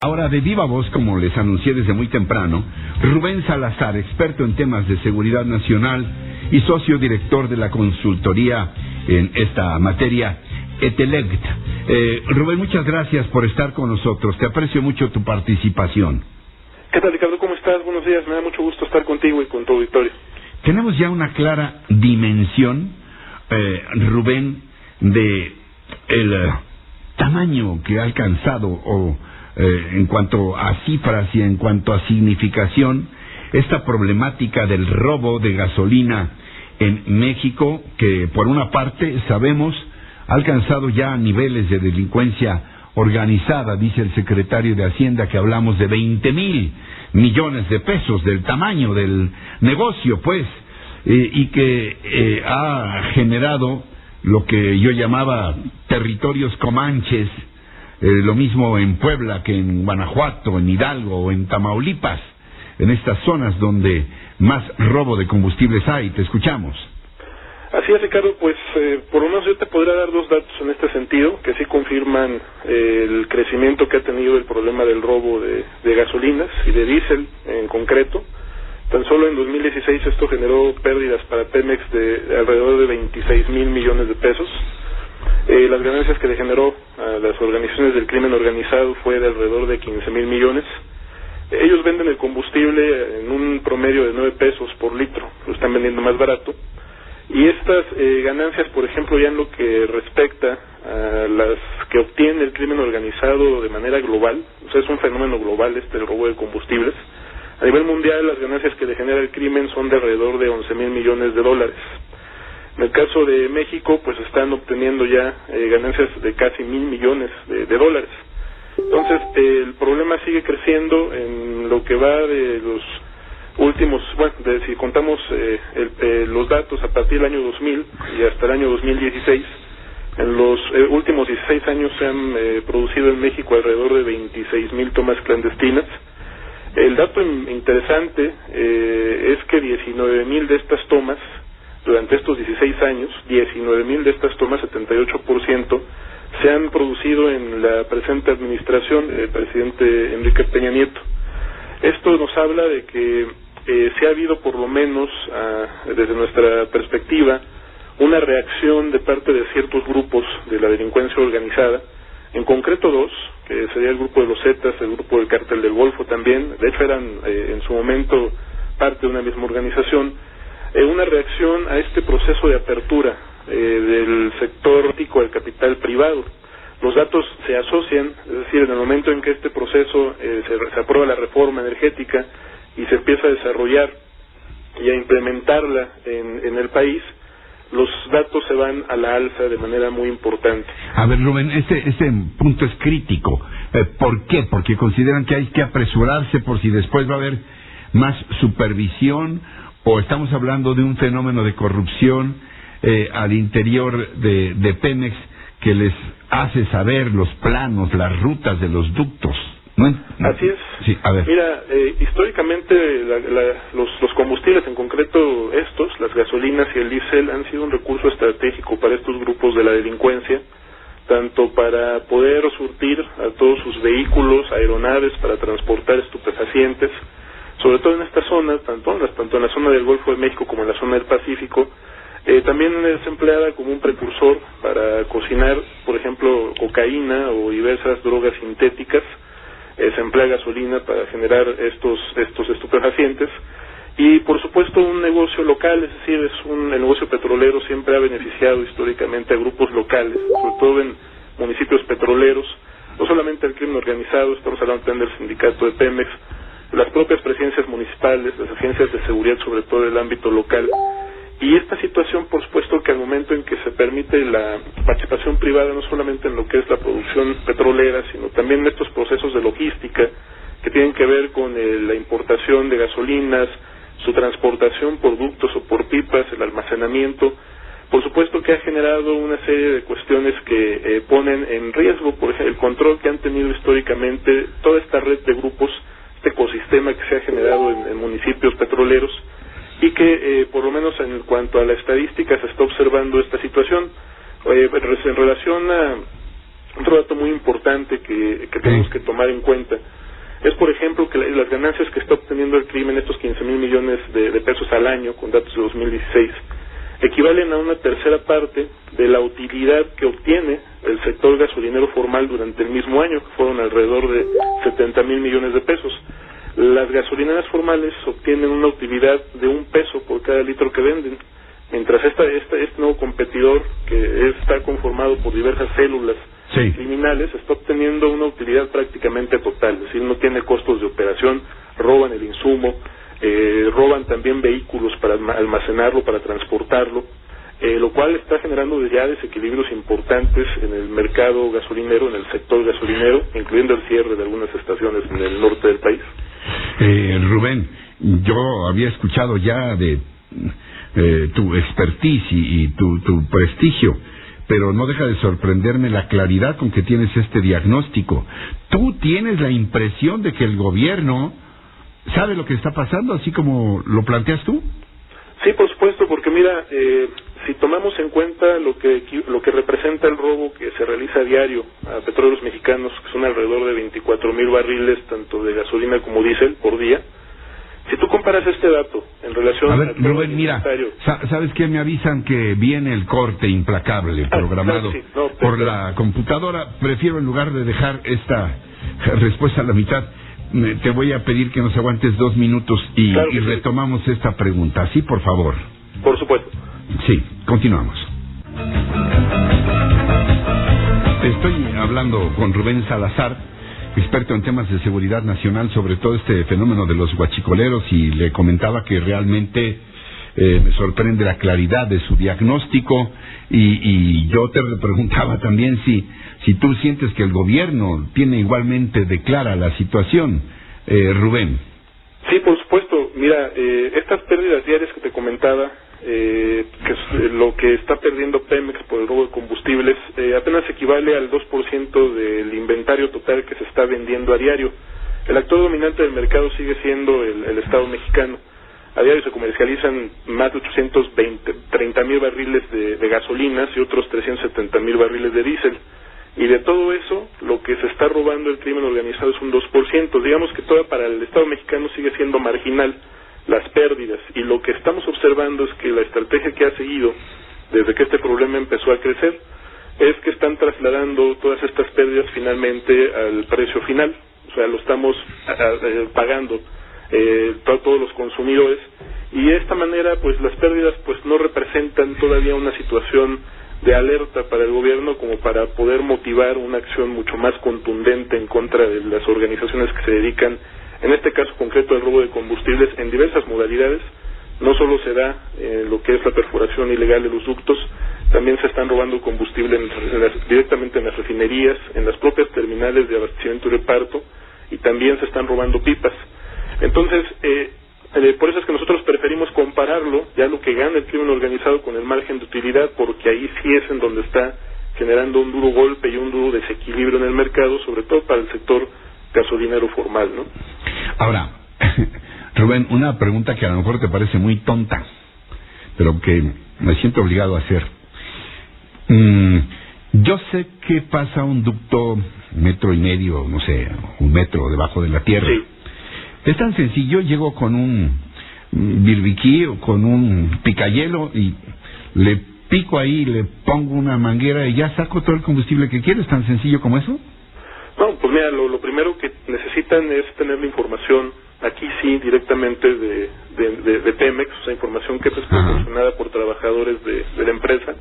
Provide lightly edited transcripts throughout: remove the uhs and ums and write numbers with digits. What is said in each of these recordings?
Ahora, de viva voz, como les anuncié desde muy temprano, Rubén Salazar, experto en temas de seguridad nacional y socio director de la consultoría en esta materia, Etelect. Rubén, muchas gracias por estar con nosotros. Te aprecio mucho tu participación. ¿Qué tal, Ricardo? ¿Cómo estás? Buenos días. Me da mucho gusto estar contigo y con tu auditorio. Tenemos ya una clara dimensión, Rubén, de el tamaño que ha alcanzado en cuanto a cifras y en cuanto a significación esta problemática del robo de gasolina en México, que por una parte sabemos ha alcanzado ya niveles de delincuencia organizada. Dice el secretario de Hacienda que hablamos de 20,000 millones de pesos, del tamaño del negocio, pues, y que ha generado lo que yo llamaba territorios comanches, lo mismo en Puebla que en Guanajuato, en Hidalgo o en Tamaulipas, en estas zonas donde más robo de combustibles hay. Te escuchamos. Así es, Ricardo, pues por lo menos yo te podría dar dos datos en este sentido, que sí confirman el crecimiento que ha tenido el problema del robo de gasolinas y de diésel en concreto. Tan solo en 2016 esto generó pérdidas para Pemex de alrededor de 26,000 millones de pesos. Las ganancias que le generó a las organizaciones del crimen organizado fue de alrededor de 15,000 millones. Ellos venden el combustible en un promedio de 9 pesos por litro, lo están vendiendo más barato. Y estas ganancias, por ejemplo, ya en lo que respecta a las que obtiene el crimen organizado de manera global, o sea, es un fenómeno global el robo de combustibles. A nivel mundial, las ganancias que le genera el crimen son de alrededor de 11,000 millones de dólares. En el caso de México, pues están obteniendo ya ganancias de casi 1,000 millones de dólares. Entonces, el problema sigue creciendo en lo que va de los últimos, si contamos los datos a partir del año 2000 y hasta el año 2016, en los últimos 16 años se han producido en México alrededor de 26,000 tomas clandestinas. El dato interesante es que 19,000 de estas tomas, durante estos 16 años, 19,000 de estas tomas, 78%, se han producido en la presente administración del presidente Enrique Peña Nieto. Esto nos habla de que sí ha habido, por lo menos desde nuestra perspectiva, una reacción de parte de ciertos grupos de la delincuencia organizada, en concreto dos, que sería el grupo de los Zetas, el grupo del Cártel del Golfo también, de hecho eran en su momento parte de una misma organización, una reacción a este proceso de apertura del sector ético del capital privado. Los datos se asocian, es decir, en el momento en que este proceso se aprueba la reforma energética y se empieza a desarrollar y a implementarla en el país, los datos se van a la alza de manera muy importante. A ver, Rubén, este punto es crítico. ¿Por qué? Porque consideran que hay que apresurarse por si después va a haber más supervisión, o estamos hablando de un fenómeno de corrupción al interior de Pemex que les hace saber los planos, las rutas de los ductos. ¿No? Así es. Sí, a ver. Mira, históricamente los combustibles, en concreto las gasolinas y el diésel, han sido un recurso estratégico para estos grupos de la delincuencia, tanto para poder surtir a todos sus vehículos, aeronaves, para transportar estupefacientes, sobre todo en esta zona, tanto en la zona del Golfo de México como en la zona del Pacífico. También es empleada como un precursor para cocinar, por ejemplo, cocaína o diversas drogas sintéticas. Se emplea gasolina para generar estos estupefacientes. Y por supuesto un negocio local, es decir, el negocio petrolero siempre ha beneficiado históricamente a grupos locales, sobre todo en municipios petroleros, no solamente el crimen organizado, estamos hablando también del sindicato de Pemex, las propias presidencias municipales, las agencias de seguridad, sobre todo del ámbito local. Y esta situación, por supuesto, que al momento en que se permite la participación privada, no solamente en lo que es la producción petrolera, sino también en estos procesos de logística que tienen que ver con la importación de gasolinas, su transportación por ductos o por pipas, el almacenamiento, por supuesto que ha generado una serie de cuestiones que ponen en riesgo, por ejemplo, el control que han tenido históricamente toda esta red de grupos, este ecosistema que se ha generado en municipios petroleros, y que por lo menos en cuanto a la estadística se está observando esta situación. En relación Otro dato muy importante que tenemos que tomar en cuenta es, por ejemplo, que las ganancias que está obteniendo el crimen, estos 15,000 millones de pesos al año, con datos de 2016, equivalen a una tercera parte de la utilidad que obtiene el sector gasolinero formal durante el mismo año, que fueron alrededor de 70,000 millones de pesos. Las gasolineras formales obtienen una utilidad de $1 por cada litro que venden, mientras este nuevo competidor, que está conformado por diversas células criminales, está obteniendo una utilidad prácticamente total, es decir, no tiene costos de operación, roban el insumo, roban también vehículos para almacenarlo, para transportarlo, lo cual está generando ya desequilibrios importantes en el mercado gasolinero, en el sector gasolinero, incluyendo el cierre de algunas estaciones en el norte del país. Rubén, yo había escuchado ya de tu expertise y tu prestigio, pero no deja de sorprenderme la claridad con que tienes este diagnóstico. ¿Tú tienes la impresión de que el gobierno sabe lo que está pasando, así como lo planteas tú? Sí, por supuesto, porque mira, si tomamos en cuenta lo que representa el robo que se realiza a diario a petróleos mexicanos, que son alrededor de 24,000 barriles, tanto de gasolina como diésel, por día, si tú comparas este dato en relación a ver, Rubén, mira, ¿sabes qué? Me avisan que viene el corte implacable programado por la computadora. Prefiero, en lugar de dejar esta respuesta a la mitad, te voy a pedir que nos aguantes 2 minutos y retomamos esta pregunta. ¿Sí, por favor? Por supuesto. Sí, continuamos. Estoy hablando con Rubén Salazar, experto en temas de seguridad nacional, sobre todo este fenómeno de los huachicoleros, y le comentaba que realmente me sorprende la claridad de su diagnóstico, y yo te preguntaba también si tú sientes que el gobierno tiene igualmente de clara la situación, Rubén. Sí, por supuesto. Mira, estas pérdidas diarias que te comentaba, que es lo que está perdiendo Pemex por el robo de combustibles, apenas equivale al 2% del inventario total que se está vendiendo a diario. El actor dominante del mercado sigue siendo el Estado mexicano. A diario se comercializan más de 830,000 barriles de gasolinas y otros 370,000 barriles de diésel. Y de todo eso, lo que se está robando el crimen organizado es un 2%. Digamos que todo para el Estado mexicano sigue siendo marginal las pérdidas. Y lo que estamos observando es que la estrategia que ha seguido desde que este problema empezó a crecer es que están trasladando todas estas pérdidas finalmente al precio final. O sea, lo estamos pagando todos los consumidores. Y de esta manera, pues las pérdidas pues no representan todavía una situación de alerta para el gobierno como para poder motivar una acción mucho más contundente en contra de las organizaciones que se dedican, en este caso concreto, al robo de combustibles en diversas modalidades. No solo se da lo que es la perforación ilegal de los ductos, también se están robando combustible directamente en las refinerías, en las propias terminales de abastecimiento y reparto, y también se están robando pipas. Entonces, por eso es que nosotros preferimos compararlo, ya lo que gana el crimen organizado, con el margen de utilidad, porque ahí sí es en donde está generando un duro golpe y un duro desequilibrio en el mercado, sobre todo para el sector gasolinero formal, ¿no? Ahora, Rubén, una pregunta que a lo mejor te parece muy tonta, pero que me siento obligado a hacer. Yo sé que pasa un ducto 1,5 metros, no sé, 1 metro debajo de la tierra. Sí. Es tan sencillo, llego con un birbiquí o con un picayelo y le pico ahí, le pongo una manguera y ya saco todo el combustible que quiero. ¿Es tan sencillo como eso? No, pues mira, lo primero que necesitan es tener la información, aquí sí, directamente de Pemex, o sea, información que es proporcionada por trabajadores de la empresa,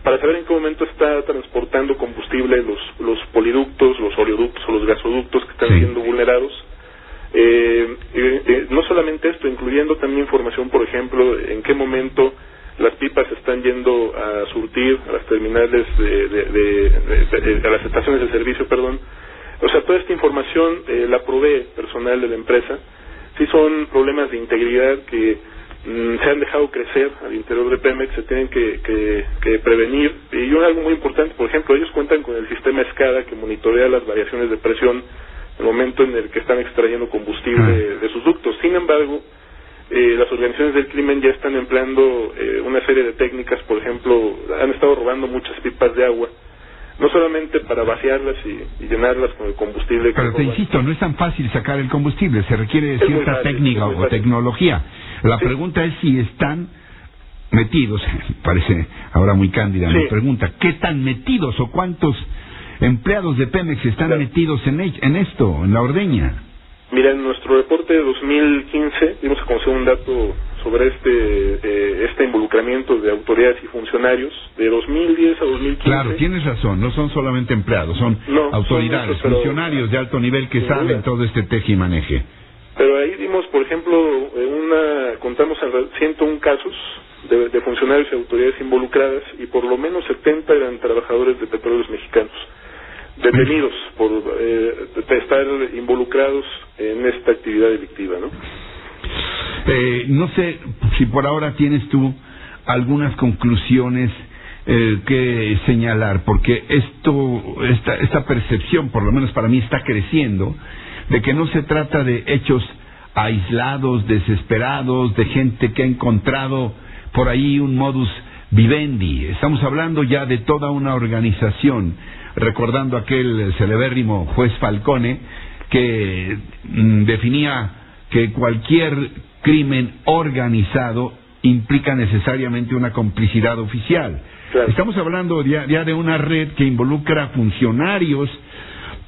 para saber en qué momento está transportando combustible los poliductos, los oleoductos o los gasoductos que están siendo vulnerados. No solamente esto, incluyendo también información, por ejemplo, en qué momento las pipas están yendo a surtir a las terminales a las estaciones de servicio, perdón. O sea, toda esta información la provee personal de la empresa. Sí son problemas de integridad que se han dejado crecer al interior de Pemex, se tienen que prevenir. Y algo muy importante, por ejemplo, ellos cuentan con el sistema SCADA que monitorea las variaciones de presión en el momento en el que están extrayendo combustible de sus ductos. Sin embargo, las organizaciones del crimen ya están empleando una serie de técnicas. Por ejemplo, han estado robando muchas pipas de agua no solamente para vaciarlas y llenarlas con el combustible. Pero te insisto, no es tan fácil sacar el combustible, se requiere cierta técnica o tecnología. La pregunta es si están metidos, parece ahora muy cándida mi pregunta, ¿qué tan metidos o cuántos empleados de Pemex están metidos en esto, en la ordeña? Mira, en nuestro reporte de 2015 dimos a conocer un dato sobre este involucramiento de autoridades y funcionarios de 2010 a 2015. Claro, tienes razón, no son solamente empleados, son autoridades, funcionarios de alto nivel que saben todo este teje y maneje. Pero ahí dimos, por ejemplo, contamos 101 casos de funcionarios y autoridades involucradas, y por lo menos 70 eran trabajadores de Petróleos Mexicanos, detenidos por estar involucrados en esta actividad delictiva, ¿no? No sé si por ahora tienes tú algunas conclusiones que señalar, porque esta percepción, por lo menos para mí, está creciendo, de que no se trata de hechos aislados, desesperados, de gente que ha encontrado por ahí un modus vivendi. Estamos hablando ya de toda una organización, recordando aquel celebérrimo juez Falcone, que definía que cualquier crimen organizado implica necesariamente una complicidad oficial. Claro. Estamos hablando ya de una red que involucra a funcionarios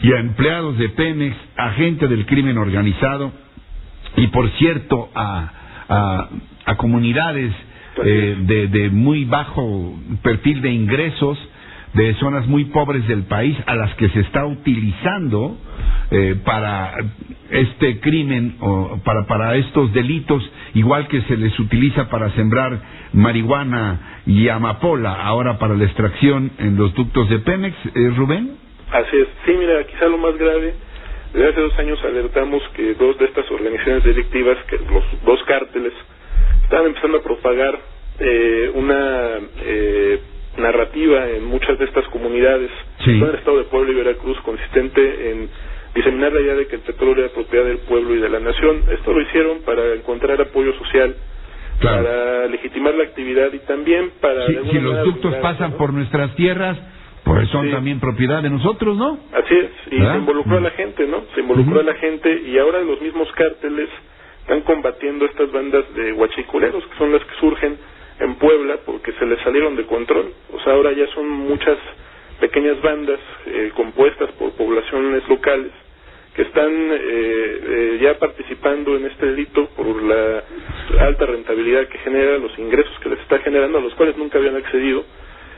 y a empleados de Pemex, a gente del crimen organizado y, por cierto, a comunidades de muy bajo perfil de ingresos, de zonas muy pobres del país, a las que se está utilizando para este crimen o para estos delitos, igual que se les utiliza para sembrar marihuana y amapola, ahora para la extracción en los ductos de Pemex. ¿Rubén? Así es. Sí, mira, quizá lo más grave, desde hace 2 años alertamos que 2 de estas organizaciones delictivas, que los 2 cárteles, estaban empezando a propagar una narrativa en muchas de estas comunidades, en el estado de Puebla y Veracruz, consistente en diseminar la idea de que el petróleo era propiedad del pueblo y de la nación. Esto lo hicieron para encontrar apoyo social, para legitimar la actividad y también para... Si los ductos pasan por nuestras tierras, pues son también propiedad de nosotros, ¿no? Así es, y se involucró a la gente, ¿no? Se involucró a la gente, y ahora los mismos cárteles están combatiendo estas bandas de huachicoleros, que son las que surgen en Puebla porque se les salieron de control. O sea, ahora ya son muchas pequeñas bandas compuestas por poblaciones locales que están ya participando en este delito por la alta rentabilidad que genera, los ingresos que les está generando, a los cuales nunca habían accedido.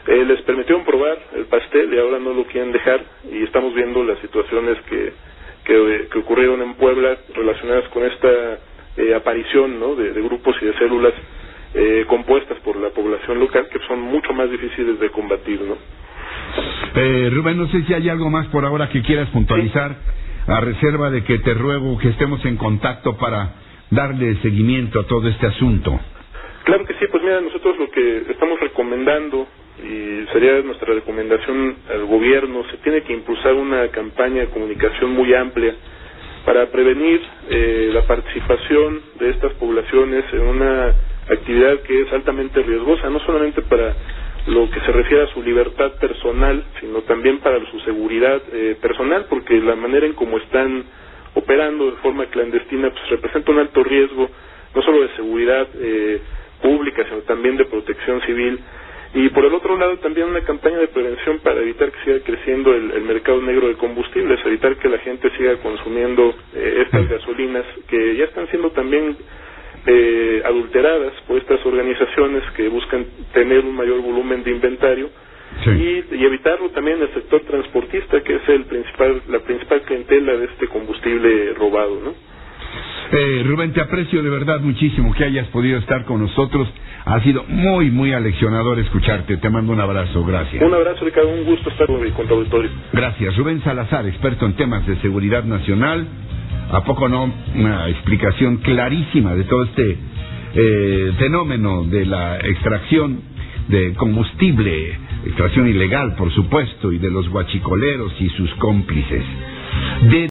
Les permitieron probar el pastel y ahora no lo quieren dejar, y estamos viendo las situaciones que ocurrieron en Puebla relacionadas con esta aparición, ¿no?, de grupos y de células compuestas por la población local, que son mucho más difíciles de combatir, ¿no? Rubén, no sé si hay algo más por ahora que quieras puntualizar, a reserva de que te ruego que estemos en contacto para darle seguimiento a todo este asunto. Claro que sí, pues mira, nosotros lo que estamos recomendando, y sería nuestra recomendación al gobierno, se tiene que impulsar una campaña de comunicación muy amplia para prevenir la participación de estas poblaciones en una actividad que es altamente riesgosa, no solamente para lo que se refiere a su libertad personal, sino también para su seguridad personal, porque la manera en cómo están operando de forma clandestina pues representa un alto riesgo, no solo de seguridad pública, sino también de protección civil. Y por el otro lado también una campaña de prevención para evitar que siga creciendo el mercado negro de combustibles, evitar que la gente siga consumiendo estas gasolinas que ya están siendo también adulteradas por estas organizaciones que buscan tener un mayor volumen de inventario, y evitarlo también en el sector transportista, que es la principal clientela de este combustible robado, ¿no? Rubén, te aprecio de verdad muchísimo que hayas podido estar con nosotros. Ha sido muy, muy aleccionador escucharte. Te mando un abrazo, gracias. Un abrazo, Ricardo, un gusto estar con tu auditorio. Gracias. Rubén Salazar, experto en temas de seguridad nacional. ¿A poco no? Una explicación clarísima de todo este fenómeno de la extracción de combustible, extracción ilegal, por supuesto, y de los huachicoleros y sus cómplices.